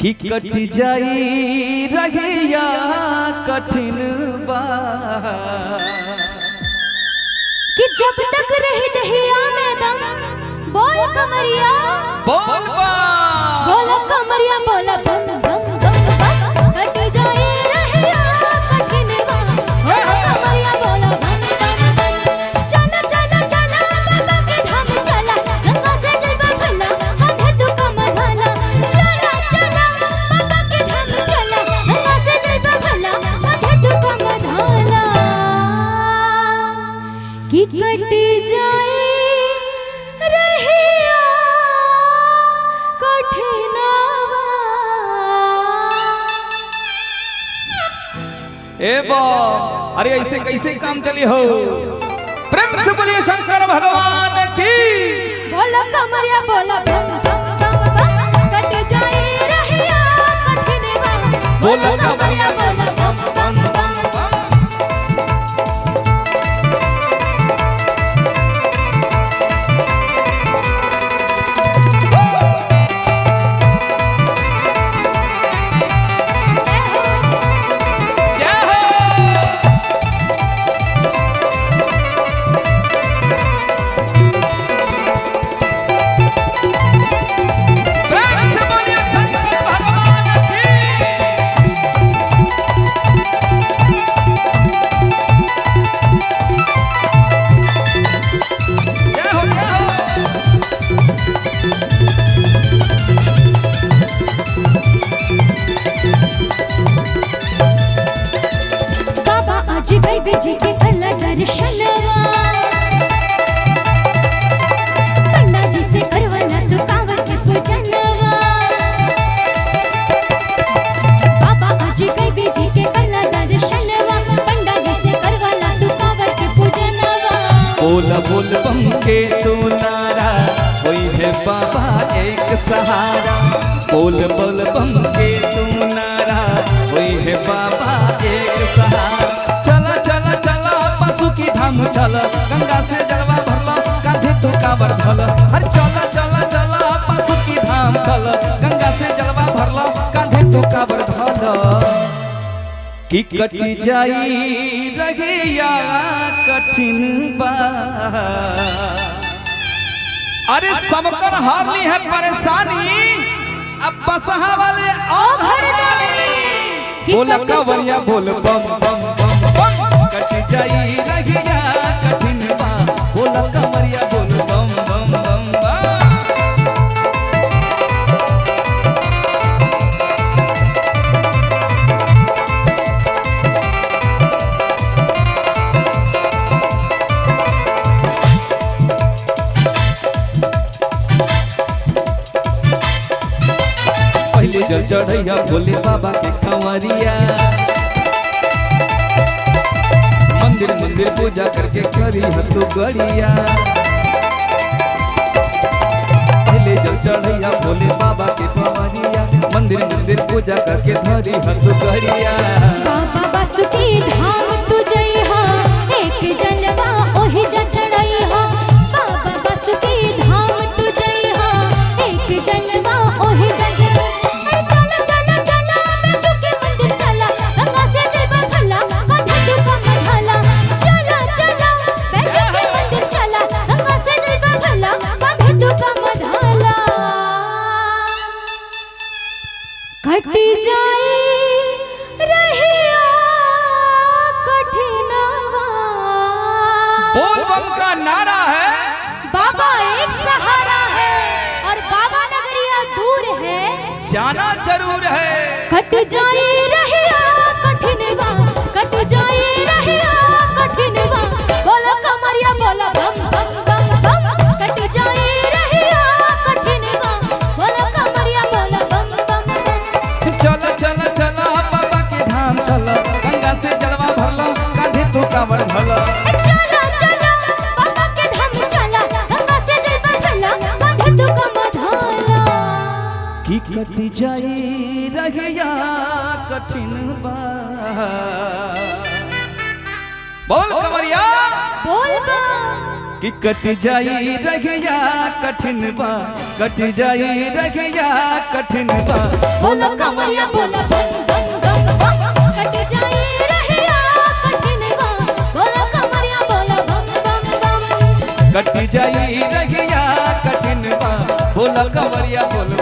कि कट जाई रहिया कठिन बा कि जब तक रही दहिया में दम बोल कमरिया बोल बा बोल कमरिया बोल बम बम बम बम कट जाए रहिया कठिन बा बोल कमरिया बोल बम बम बम चला चला चला बाबा के धाम चला गंगा से जलवा भला आधे तू कमरला चला चला बाबा के धाम चला गंगा से जलवा भला आधे तू कमरला कि कट जाए रहिया कठिनवा। ए बा अरे ऐसे कैसे काम चली हो। प्रेम से बोलिए शंकर भगवान की। बोला कमरिया बोला बम बम बम बम कट जाए रहिया कठिनवा। बोला कमरिया बोला बम बम बम बम। जी के कला दर्शनवा पंडा जी से करवाना तो कांवर के पूजनवा बाबा आज गई जी के कला दर्शनवा पंडा जी से करवाना तो कांवर के पूजनवा। बोल बोल बम के तू नारा कोई है बाबा एक सहारा। बोल बोल बम के तू नारा कोई है बाबा एक सहारा। धाम चल गंगा से जलवा भरला कांधे तो कावर धल। हर चला चला चला पशु की धाम चल गंगा से जलवा भरला कांधे तो कावर धल। कि कट जाई रहिया कठिन बा। अरे सबकर हारली है परेशानी अब बसहा वाले ओ भरदानी। बोला कावरिया बोल बम बम बम बम कट जाई रहिया कठिन बा। बोला कमरिया बोल बम बम बम बम। पहले जल चढ़ैया भोले बाबा के कंवरिया। मंदिर मंदिर पूजा करके करी हतु गरिया। पहले जल चढ़ैया भोले बाबा के कंवरिया। मंदिर मंदिर पूजा करके धरी हतु गरिया। बाबा बासुकी धाम तू जइहा एक जलवा ओहि जा चढ़इहा। बाबा बासुकी धाम तू जइहा एक जलवा ओहि जा चढ़इहा। चला चला चला बेचू के मंदिर चला गंगा से जलवा भला कांधे तू कमरला। चला चला बेचू के मंदिर चला गंगा से जलवा भला कांधे तू कमरला। कट जाए रहिया कठिनवा। बोल बम का नारा है बाबा एक सहारा है और बाबा नगरिया दूर है जाना जरूर है। कट जाए रहिया कठिनवा कट जाए रहिया कठिनवा। बोला कमरिया बोला बम बम बम बम कट जाए रहिया कठिनवा। बोला कमरिया बोला बम बम बम। चला चला चला बाबा के धाम चला गंगा से जलवा भरला कांधे तो कावर धला। चला चला बाबा के धाम चला गंगा से जलवा भरला कांधे तो कमर धला। कि कट जाई रहिया कठिन बा। बोल कमरिया बोल बा कि कट जाई रहिया कठिन बा, कट जाई रहिया कठिन बा। बोलो कमरिया बोलो बम बम बम बम, कट जाए रहिया कठिन बा। बोलो कमरिया बोलो बम बम बम, कट जाई रहिया कठिन बा, बोला कमरिया बोल